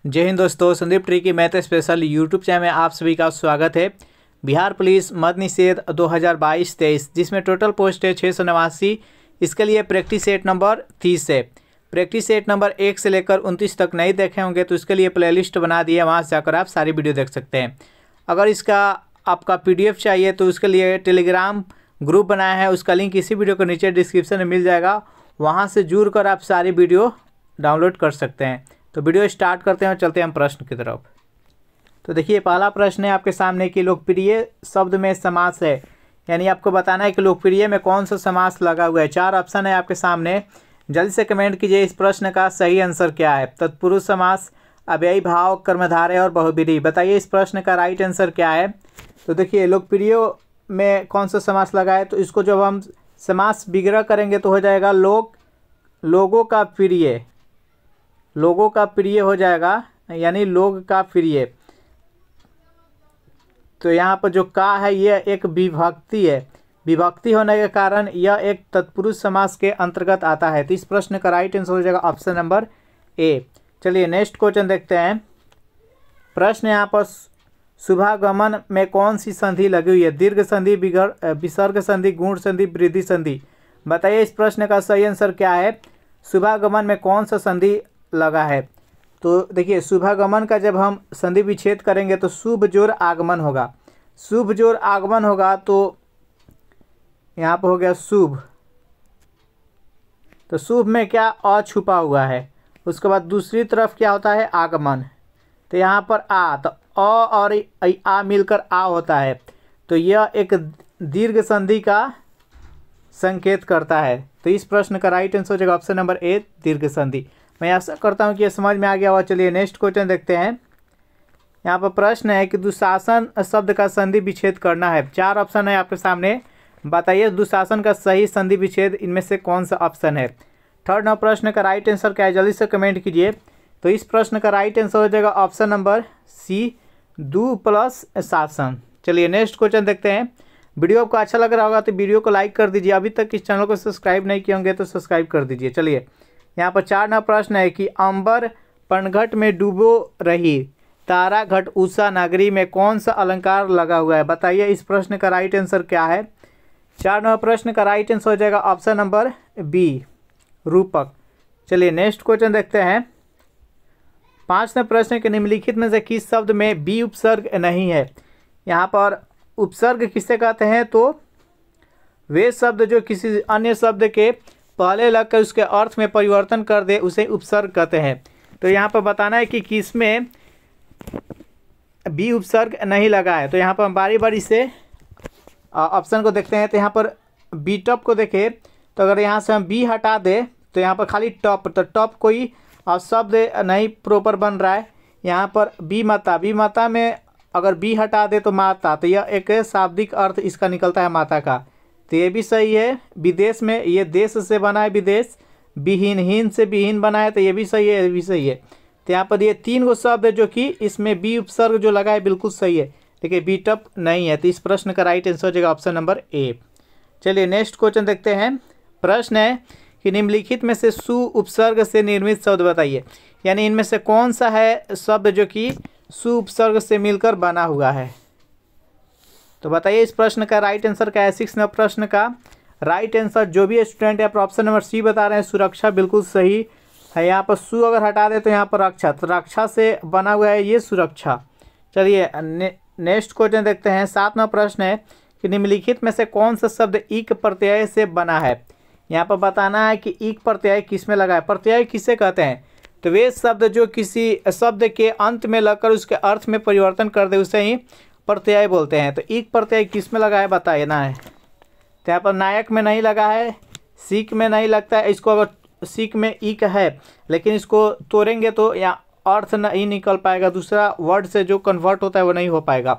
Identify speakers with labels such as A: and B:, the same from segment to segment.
A: जय हिंद दोस्तों, संदीप ट्री की मैथ स्पेशल यूट्यूब चैनल में आप सभी का स्वागत है। बिहार पुलिस मद निषेध 2022-23 जिसमें टोटल पोस्ट है 689। इसके लिए प्रैक्टिस सेट नंबर 30 है। प्रैक्टिस सेट नंबर 1 से लेकर 29 तक नहीं देखे होंगे तो इसके लिए प्लेलिस्ट बना दी है, वहाँ से जाकर आप सारी वीडियो देख सकते हैं। अगर इसका आपका PDF चाहिए तो उसके लिए टेलीग्राम ग्रुप बनाया है, उसका लिंक इसी वीडियो के नीचे डिस्क्रिप्शन में मिल जाएगा, वहाँ से जुड़ कर आप सारी वीडियो डाउनलोड कर सकते हैं। तो वीडियो स्टार्ट करते हैं और चलते हैं हम प्रश्न की तरफ। तो देखिए, पहला प्रश्न है आपके सामने कि लोकप्रिय शब्द में समास है, यानी आपको बताना है कि लोकप्रिय में कौन सा समास लगा हुआ है। 4 ऑप्शन है आपके सामने, जल्दी से कमेंट कीजिए इस प्रश्न का सही आंसर क्या है। तत्पुरुष समास, अव्ययी भाव, कर्मधारय और बहुब्रीहि। बताइए इस प्रश्न का राइट आंसर क्या है। तो देखिए, लोकप्रिय में कौन सा समास लगा है, तो इसको जब हम समास विग्रह करेंगे तो हो जाएगा लोगों का प्रिय, लोगों का प्रिय हो जाएगा, यानी लोग का प्रिय। तो यहाँ पर जो का है यह एक विभक्ति है, विभक्ति होने के कारण यह एक तत्पुरुष समास के अंतर्गत आता है। तो इस प्रश्न का राइट आंसर हो जाएगा ऑप्शन नंबर ए। चलिए नेक्स्ट क्वेश्चन देखते हैं। प्रश्न यहाँ पर शुभागमन में कौन सी संधि लगी हुई है। दीर्घ संधि, विसर्ग संधि, गुण संधि, वृद्धि संधि। बताइए इस प्रश्न का सही आंसर क्या है। शुभागमन में कौन सा संधि लगा है। तो देखिए, शुभागमन का जब हम संधि विच्छेद करेंगे तो शुभ जोड़ आगमन होगा, शुभ जोड़ आगमन होगा, तो यहाँ पर हो गया शुभ। तो शुभ में क्या अ छुपा हुआ है, उसके बाद दूसरी तरफ क्या होता है आगमन। तो यहाँ पर आ, तो अ और आ मिलकर आ होता है, तो यह एक दीर्घ संधि का संकेत करता है। तो इस प्रश्न का राइट आंसर हो जाएगा ऑप्शन नंबर ए, दीर्घ संधि। मैं आशा करता हूँ कि ये समझ में आ गया होगा। चलिए नेक्स्ट क्वेश्चन देखते हैं। यहाँ पर प्रश्न है कि दुशासन शब्द का संधि विच्छेद करना है। 4 ऑप्शन है आपके सामने, बताइए दुशासन का सही संधि विच्छेद इनमें से कौन सा ऑप्शन है। थर्ड नंबर प्रश्न का राइट आंसर क्या है, जल्दी से कमेंट कीजिए। तो इस प्रश्न का राइट आंसर हो जाएगा ऑप्शन नंबर सी, दु प्लस शासन। चलिए नेक्स्ट क्वेश्चन देखते हैं। वीडियो आपको अच्छा लग रहा होगा तो वीडियो को लाइक कर दीजिए, अभी तक इस चैनल को सब्सक्राइब नहीं किए होंगे तो सब्सक्राइब कर दीजिए। चलिए यहाँ पर 4 नंबर प्रश्न है कि अंबर पनघट में डूबो रही, तारा घट उषा नागरी में कौन सा अलंकार लगा हुआ है। बताइए इस प्रश्न का राइट आंसर क्या है। 4 नंबर प्रश्न का राइट आंसर हो जाएगा ऑप्शन नंबर बी, रूपक। चलिए नेक्स्ट क्वेश्चन देखते हैं। 5 नंबर प्रश्न के निम्नलिखित में से किस शब्द में बी उपसर्ग नहीं है। यहाँ पर उपसर्ग किसे कहते हैं, तो वे शब्द जो किसी अन्य शब्द के पहले लगकर उसके अर्थ में परिवर्तन कर दे उसे उपसर्ग कहते हैं। तो यहाँ पर बताना है कि किसमें बी उपसर्ग नहीं लगा है। तो यहाँ पर हम बारी बारी से ऑप्शन को देखते हैं। तो यहाँ पर बी टॉप को देखें, तो अगर यहाँ से हम बी हटा दें तो यहाँ पर खाली टॉप, तो टॉप कोई शब्द नहीं प्रॉपर बन रहा है। यहाँ पर बी माता, बी माता में अगर बी हटा दे तो माता, तो यह एक शाब्दिक अर्थ इसका निकलता है माता का, तो ये भी सही है। विदेश में ये देश से बना है विदेश, विहीन हीन से विहीन बना है, तो ये भी सही है, ये भी सही है। तो यहाँ पर ये 3 गो शब्द है जो कि इसमें बी उपसर्ग जो लगा है बिल्कुल सही है, देखिए बी टप नहीं है। तो इस प्रश्न का राइट आंसर हो जाएगा ऑप्शन नंबर ए। चलिए नेक्स्ट क्वेश्चन देखते हैं। प्रश्न है कि निम्नलिखित में से सु उपसर्ग से निर्मित शब्द बताइए, यानी इनमें से कौन सा है शब्द जो कि सु उपसर्ग से मिलकर बना हुआ है। तो बताइए इस प्रश्न का राइट आंसर क्या है। 6 नंबर प्रश्न का राइट आंसर जो भी स्टूडेंट है ऑप्शन नंबर सी बता रहे हैं, सुरक्षा, बिल्कुल सही है। यहाँ पर सु अगर हटा दे तो यहाँ पर रक्षा, तो रक्षा से बना हुआ है ये सुरक्षा। चलिए नेक्स्ट क्वेश्चन देखते हैं। 7 नंबर प्रश्न है कि निम्नलिखित में से कौन सा शब्द इक प्रत्यय से बना है। यहाँ पर बताना है कि इक प्रत्यय किस में लगा है। प्रत्यय किसे कहते हैं, तो वे शब्द जो किसी शब्द के अंत में लगकर उसके अर्थ में परिवर्तन कर दे उसे ही प्रत्यय बोलते हैं। तो इक प्रत्यय किस में लगा है बताइए ना है। तो यहाँ पर नायक में नहीं लगा है, सीख में नहीं लगता है। इसको अगर सीख में इक है लेकिन इसको तोड़ेंगे तो यहाँ अर्थ नहीं निकल पाएगा, दूसरा वर्ड से जो कन्वर्ट होता है वो नहीं हो पाएगा।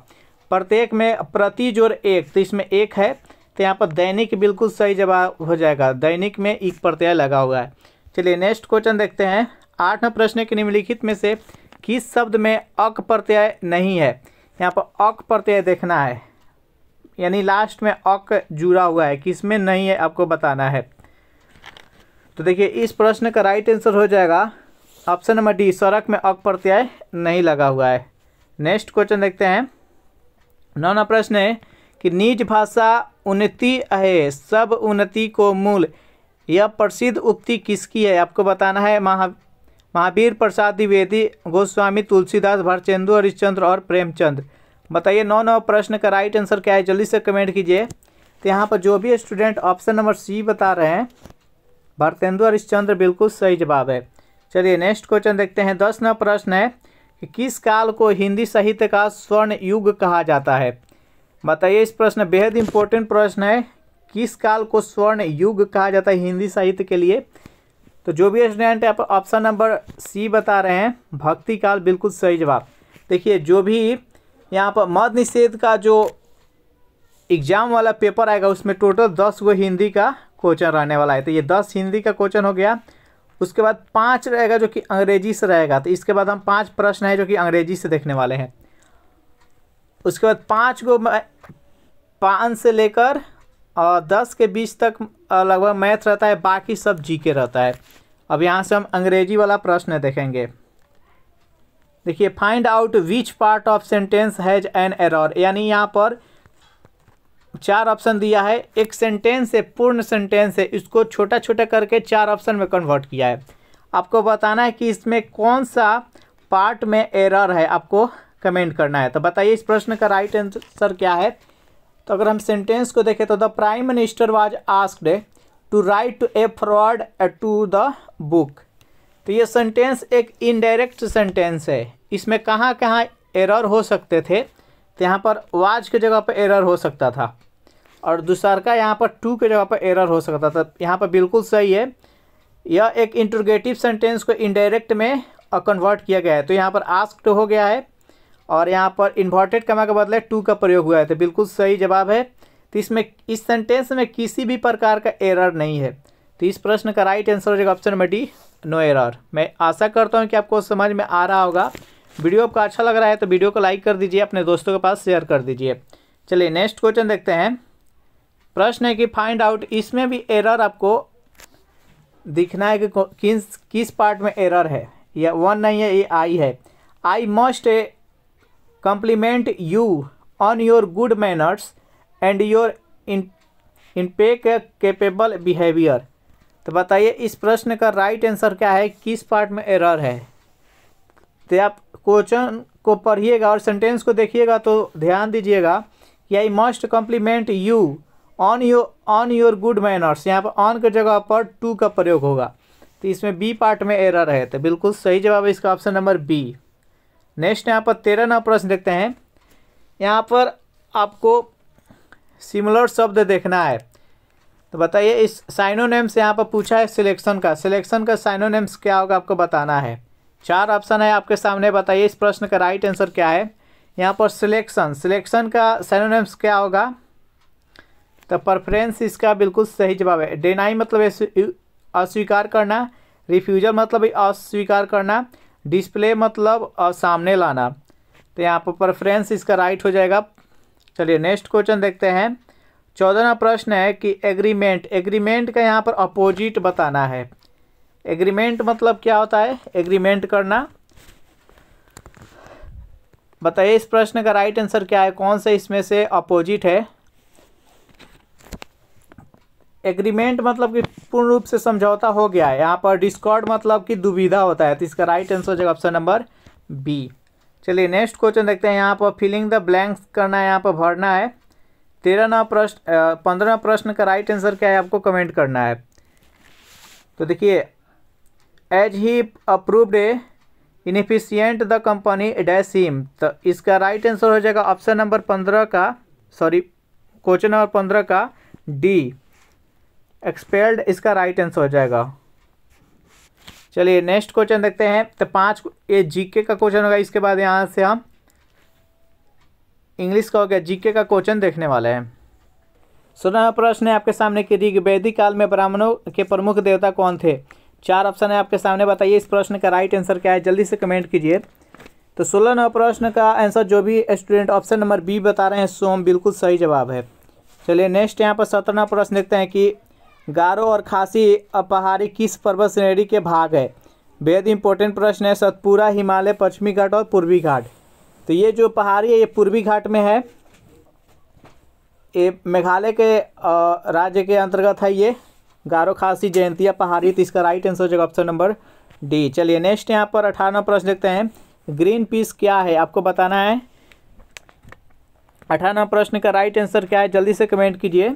A: प्रत्येक में प्रति जोड़ एक, तो इसमें एक है, तो यहाँ पर दैनिक बिल्कुल सही जवाब हो जाएगा, दैनिक में इक प्रत्यय लगा हुआ है। चलिए नेक्स्ट क्वेश्चन देखते हैं। 8 नंबर प्रश्न के निम्नलिखित में से किस शब्द में अक प्रत्यय नहीं है। यहाँ पर अक प्रत्यय देखना है, यानी लास्ट में अक जुड़ा हुआ है, किसमें नहीं है आपको बताना है। तो देखिए इस प्रश्न का राइट आंसर हो जाएगा ऑप्शन नंबर डी, सड़क में अक प्रत्यय नहीं लगा हुआ है। नेक्स्ट क्वेश्चन देखते हैं। 9वां प्रश्न है कि निज भाषा उन्नति है सब उन्नति को मूल, यह प्रसिद्ध उक्ति किसकी है? आपको बताना है। महावीर प्रसाद द्विवेदी, गोस्वामी तुलसीदास, भारतेंदु हरिश्चंद्र और प्रेमचंद। बताइए 9वां प्रश्न का राइट आंसर क्या है, जल्दी से कमेंट कीजिए। तो यहाँ पर जो भी स्टूडेंट ऑप्शन नंबर सी बता रहे हैं, भारतेंदु हरिश्चंद्र, बिल्कुल सही जवाब है। चलिए नेक्स्ट क्वेश्चन देखते हैं। 10वां प्रश्न है कि किस काल को हिंदी साहित्य का स्वर्ण युग कहा जाता है? बताइए, इस प्रश्न बेहद इंपॉर्टेंट प्रश्न है। किस काल को स्वर्ण युग कहा जाता है हिंदी साहित्य के लिए? तो जो भी स्टूडेंट है ऑप्शन नंबर सी बता रहे हैं, भक्ति काल, बिल्कुल सही जवाब। देखिए जो भी यहाँ पर मद निषेध का जो एग्जाम वाला पेपर आएगा उसमें टोटल 10 गो हिंदी का क्वेश्चन रहने वाला है। तो ये 10 हिंदी का क्वेश्चन हो गया। उसके बाद 5 रहेगा जो कि अंग्रेजी से रहेगा। तो इसके बाद हम 5 प्रश्न है जो कि अंग्रेजी से देखने वाले हैं। उसके बाद 5 गो 5 से लेकर 10 के बीच तक लगभग मैथ रहता है, बाकी सब जीके रहता है। अब यहाँ से हम अंग्रेजी वाला प्रश्न देखेंगे। देखिए, find out which part of sentence has an error, यानी यहाँ पर 4 ऑप्शन दिया है। एक सेंटेंस है, पूर्ण सेंटेंस है, इसको छोटा छोटा करके 4 ऑप्शन में कन्वर्ट किया है। आपको बताना है कि इसमें कौन सा पार्ट में एरर है, आपको कमेंट करना है। तो बताइए इस प्रश्न का राइट आंसर क्या है। तो अगर हम सेंटेंस को देखें तो the prime minister was asked to write a forward to the book. तो ये सेंटेंस एक इनडायरेक्ट सेंटेंस है। इसमें कहाँ कहाँ एरर हो सकते थे? तो यहाँ पर वाज के जगह पर एरर हो सकता था और दूसरा का यहाँ पर टू के जगह पर एरर हो सकता था। यहाँ पर बिल्कुल सही है। यह एक इंटरोगेटिव सेंटेंस को इनडायरेक्ट में कन्वर्ट किया गया है। तो यहाँ पर आस्क्ड हो गया है और यहाँ पर इन्वर्टेड कमा के बदले टू का प्रयोग हुआ है। तो बिल्कुल सही जवाब है। तो इसमें इस सेंटेंस में किसी भी प्रकार का एरर नहीं है। तो इस प्रश्न का राइट आंसर हो जाएगा option number D, no error. मैं आशा करता हूँ कि आपको समझ में आ रहा होगा। वीडियो आपको अच्छा लग रहा है तो वीडियो को लाइक कर दीजिए, अपने दोस्तों के पास शेयर कर दीजिए। चलिए नेक्स्ट क्वेश्चन देखते हैं। प्रश्न है कि फाइंड आउट, इसमें भी एरर आपको दिखना है कि किस पार्ट में एरर है। यह 1 नहीं है, ये आई है। I must compliment you on your good manners and your impeccable behaviour. तो बताइए इस प्रश्न का राइट आंसर क्या है, किस पार्ट में एरर है? तो आप क्वेश्चन को पढ़िएगा और सेंटेंस को देखिएगा तो ध्यान दीजिएगा कि आई must compliment you on your good manners. यहाँ पर ऑन के जगह पर टू का प्रयोग होगा। तो इसमें बी पार्ट में एरर है। तो बिल्कुल सही जवाब है इसका ऑप्शन नंबर बी। नेक्स्ट यहाँ पर 13वां प्रश्न देखते हैं। यहाँ पर आपको सिमिलर शब्द देखना है। तो बताइए इस साइनोनिम्स यहाँ पर पूछा है सिलेक्शन का साइनोनिम्स क्या होगा, आपको बताना है। 4 ऑप्शन है आपके सामने। बताइए इस प्रश्न का राइट आंसर क्या है। यहाँ पर सिलेक्शन का साइनोनिम्स क्या होगा? तो प्रेफरेंस इसका बिल्कुल सही जवाब है। डिनाई मतलब अस्वीकार करना, रिफ्यूजल मतलब अस्वीकार करना, डिस्प्ले मतलब सामने लाना। तो यहाँ पर प्रेफरेंस इसका राइट हो जाएगा। चलिए नेक्स्ट क्वेश्चन देखते हैं। 14वां प्रश्न है कि एग्रीमेंट का यहाँ पर अपोजिट बताना है। एग्रीमेंट मतलब क्या होता है? एग्रीमेंट करना। बताइए इस प्रश्न का राइट आंसर क्या है, कौन सा इसमें से अपोजिट है? एग्रीमेंट मतलब कि पूर्ण रूप से समझौता हो गया है। यहाँ पर डिस्कॉर्ड मतलब कि दुविधा होता है। तो इसका राइट आंसर हो जाएगा ऑप्शन नंबर बी। चलिए नेक्स्ट क्वेश्चन देखते हैं। यहाँ पर फिलिंग द ब्लैंक्स करना है, यहाँ पर भरना है। 15वां प्रश्न का राइट आंसर क्या है, आपको कमेंट करना है। तो देखिए, as he approved inefficient the company dash him. तो इसका राइट आंसर हो जाएगा ऑप्शन नंबर 15 का, क्वेश्चन नंबर 15 का डी, एक्सपेल्ड इसका राइट आंसर हो जाएगा। चलिए नेक्स्ट क्वेश्चन देखते हैं। तो 5 ये जीके का क्वेश्चन होगा। इसके बाद यहाँ से हम इंग्लिश का हो गया, जीके का क्वेश्चन देखने वाले हैं। 16वां प्रश्न है आपके सामने कि ऋग्वेदिक काल में ब्राह्मणों के प्रमुख देवता कौन थे? 4 ऑप्शन है आपके सामने। बताइए इस प्रश्न का राइट आंसर क्या है, जल्दी से कमेंट कीजिए। तो 16वां प्रश्न का आंसर जो भी स्टूडेंट ऑप्शन नंबर बी बता रहे हैं, सोम, बिल्कुल सही जवाब है। चलिए नेक्स्ट यहाँ पर 17वां प्रश्न देखते हैं कि गारो और खासी पहाड़ी किस पर्वत श्रेणी के भाग है? बेहद इंपॉर्टेंट प्रश्न है। सतपुरा, हिमालय, पश्चिमी घाट और पूर्वी घाट। तो ये जो पहाड़ी है ये पूर्वी घाट में है, ये मेघालय के राज्य के अंतर्गत है। ये गारो खासी जयंतिया पहाड़ी। तो इसका राइट आंसर हो जाएगा ऑप्शन नंबर डी। चलिए नेक्स्ट यहाँ पर 18वां प्रश्न देखते हैं। ग्रीन पीस क्या है आपको बताना है। 18वां प्रश्न का राइट आंसर क्या है, जल्दी से कमेंट कीजिए।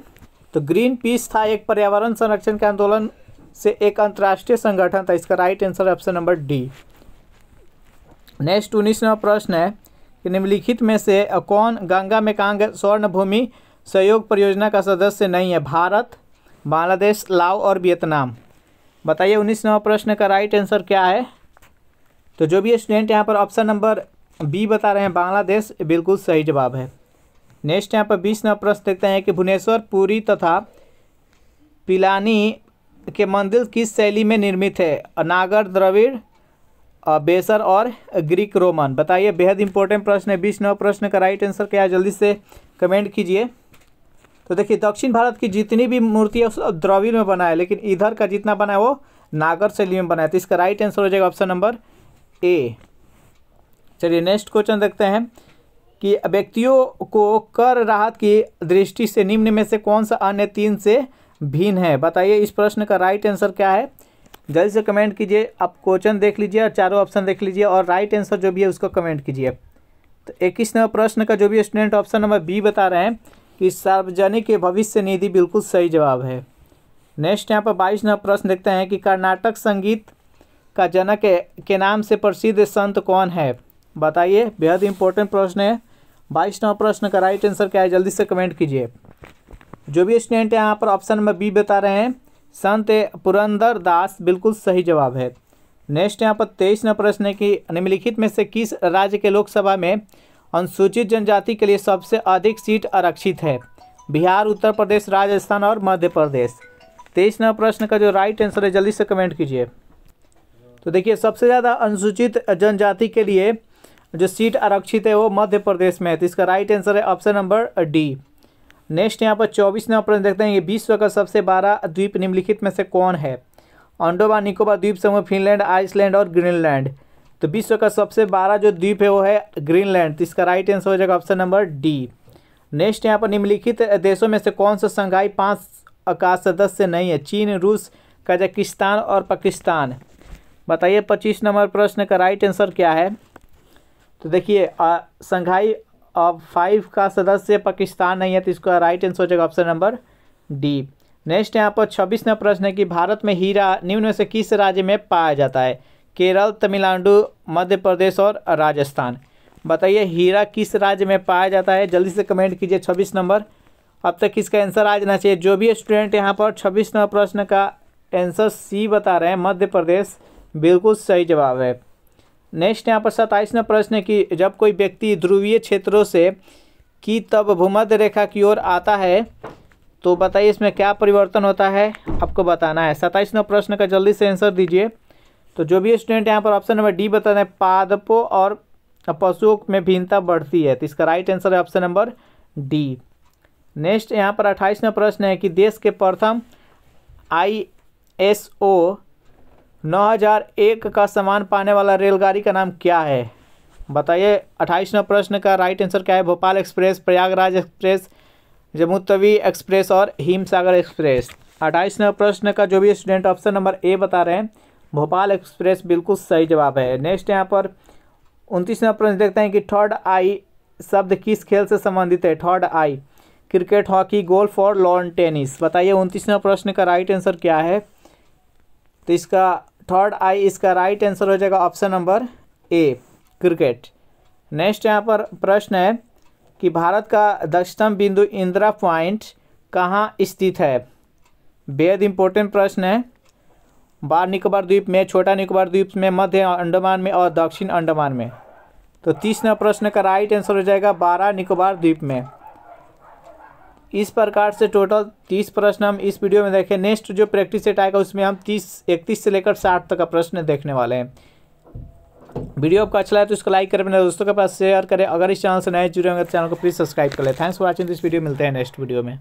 A: तो ग्रीन पीस था एक पर्यावरण संरक्षण के आंदोलन से एक अंतर्राष्ट्रीय संगठन था। इसका राइट आंसर है ऑप्शन नंबर डी। नेक्स्ट 19वां प्रश्न है कि निम्नलिखित में से कौन गंगा मेकांग स्वर्ण भूमि सहयोग परियोजना का सदस्य नहीं है। भारत, बांग्लादेश, लाओ और वियतनाम। बताइए 19वां प्रश्न का राइट आंसर क्या है। तो जो भी स्टूडेंट यहाँ पर ऑप्शन नंबर बी बता रहे हैं बांग्लादेश, बिल्कुल सही जवाब है। नेक्स्ट यहाँ पर 20वां प्रश्न देखते हैं कि भुवनेश्वर, पुरी तथा पिलानी के मंदिर किस शैली में निर्मित है। नागर, द्रविड़, बेसर और ग्रीक रोमन। बताइए, बेहद इंपॉर्टेंट प्रश्न है। 20वां प्रश्न का राइट आंसर क्या है, जल्दी से कमेंट कीजिए। तो देखिए दक्षिण भारत की जितनी भी मूर्ति है उस द्रविड़ में बना है, लेकिन इधर का जितना बना है वो नागर शैली में बना है। तो इसका राइट आंसर हो जाएगा ऑप्शन नंबर ए। चलिए नेक्स्ट क्वेश्चन देखते हैं कि व्यक्तियों को कर राहत की दृष्टि से निम्न में से कौन सा अन्य तीन से भिन्न है। बताइए इस प्रश्न का राइट आंसर क्या है, जल्दी से कमेंट कीजिए। आप क्वेश्चन देख लीजिए और चारों ऑप्शन देख लीजिए और राइट आंसर जो भी है उसको कमेंट कीजिए। तो 21वां प्रश्न का जो भी स्टूडेंट ऑप्शन नंबर बी बता रहे हैं कि सार्वजनिक भविष्य निधि, बिल्कुल सही जवाब है। नेक्स्ट यहाँ पर 22वां प्रश्न देखते हैं कि कर्नाटक संगीत का जनक के नाम से प्रसिद्ध संत कौन है। बताइए, बेहद इंपॉर्टेंट प्रश्न है। 22वां प्रश्न का राइट आंसर क्या है, जल्दी से कमेंट कीजिए। जो भी स्टूडेंट यहाँ पर ऑप्शन नंबर बी बता रहे हैं संत पुरंदर दास, बिल्कुल सही जवाब है। नेक्स्ट यहाँ पर 23वां प्रश्न है कि निम्नलिखित में से किस राज्य के लोकसभा में अनुसूचित जनजाति के लिए सबसे अधिक सीट आरक्षित है। बिहार, उत्तर प्रदेश, राजस्थान और मध्य प्रदेश। 23वां प्रश्न का जो राइट आंसर है, जल्दी से कमेंट कीजिए। तो देखिए सबसे ज़्यादा अनुसूचित जनजाति के लिए जो सीट आरक्षित है वो मध्य प्रदेश में है। तो इसका राइट आंसर है ऑप्शन नंबर डी। नेक्स्ट यहाँ पर 24वां प्रश्न देखते हैं, ये विश्व का सबसे बड़ा द्वीप निम्नलिखित में से कौन है। अंडमान निकोबार द्वीप समूह, फिनलैंड, आइसलैंड और ग्रीनलैंड। तो विश्व का सबसे बड़ा जो द्वीप है वो है ग्रीनलैंड। तो इसका राइट आंसर हो जाएगा ऑप्शन नंबर डी। नेक्स्ट यहाँ पर निम्नलिखित देशों में से कौन सा संघाई 5 का सदस्य नहीं है। चीन, रूस, कजाकिस्तान और पाकिस्तान। बताइए 25 नंबर प्रश्न का राइट आंसर क्या है। तो देखिए संघाई 5 का सदस्य पाकिस्तान नहीं है। तो इसका राइट आंसर हो जाएगा ऑप्शन नंबर डी। नेक्स्ट यहाँ पर 26वां प्रश्न है कि भारत में हीरा निम्न में से किस राज्य में पाया जाता है। केरल, तमिलनाडु, मध्य प्रदेश और राजस्थान। बताइए हीरा किस राज्य में पाया जाता है, जल्दी से कमेंट कीजिए। 26 नंबर अब तक इसका आंसर आ जाना चाहिए। जो भी स्टूडेंट यहाँ पर 26वां प्रश्न का आंसर सी बता रहे हैं मध्य प्रदेश, बिल्कुल सही जवाब है। नेक्स्ट यहाँ पर 27वां प्रश्न है कि जब कोई व्यक्ति ध्रुवीय क्षेत्रों से की तब भूमध्य रेखा की ओर आता है तो बताइए इसमें क्या परिवर्तन होता है, आपको बताना है। 27वां प्रश्न का जल्दी से आंसर दीजिए। तो जो भी स्टूडेंट यहाँ पर ऑप्शन नंबर डी बता रहे हैं पादपों और पशुओं में भिन्नता बढ़ती है। तो इसका राइट आंसर है ऑप्शन नंबर डी। नेक्स्ट यहाँ पर 28वां प्रश्न है कि देश के प्रथम ISO 9001 का सम्मान पाने वाला रेलगाड़ी का नाम क्या है। बताइए 28वां प्रश्न का राइट आंसर क्या है। Bhopal express, Prayagraj express, Jammu Tawi express और हिमसागर एक्सप्रेस। 28वां प्रश्न का जो भी स्टूडेंट ऑप्शन नंबर ए बता रहे हैं भोपाल एक्सप्रेस, बिल्कुल सही जवाब है। नेक्स्ट यहाँ पर 29वां प्रश्न देखते हैं कि थर्ड आई शब्द किस खेल से संबंधित है। थर्ड आई, क्रिकेट, हॉकी, गोल्फ और लॉन टेनिस। बताइए 29वां प्रश्न का राइट आंसर क्या है। तो इसका थर्ड आई इसका राइट आंसर हो जाएगा option number A, cricket. Next यहाँ पर प्रश्न है कि भारत का दक्षिणतम बिंदु इंदिरा पॉइंट कहाँ स्थित है। बेहद इंपॉर्टेंट प्रश्न है। बार निकोबार द्वीप में, छोटा निकोबार द्वीप में, मध्य अंडमान में और दक्षिण अंडमान में। तो 30वां प्रश्न का राइट आंसर हो जाएगा 12 निकोबार द्वीप में। इस प्रकार से टोटल 30 प्रश्न हम इस वीडियो में देखें। नेक्स्ट जो प्रैक्टिस सेट आएगा उसमें हम 31 से लेकर 60 तक का प्रश्न देखने वाले हैं। वीडियो आपको अच्छा लगा तो इसको लाइक करें, अपने दोस्तों के पास शेयर करें। अगर इस चैनल से नए जुड़े होंगे तो चैनल को प्लीज़ सब्सक्राइब कर लें। Thanks for watching this video. मिलते हैं नेक्स्ट वीडियो में।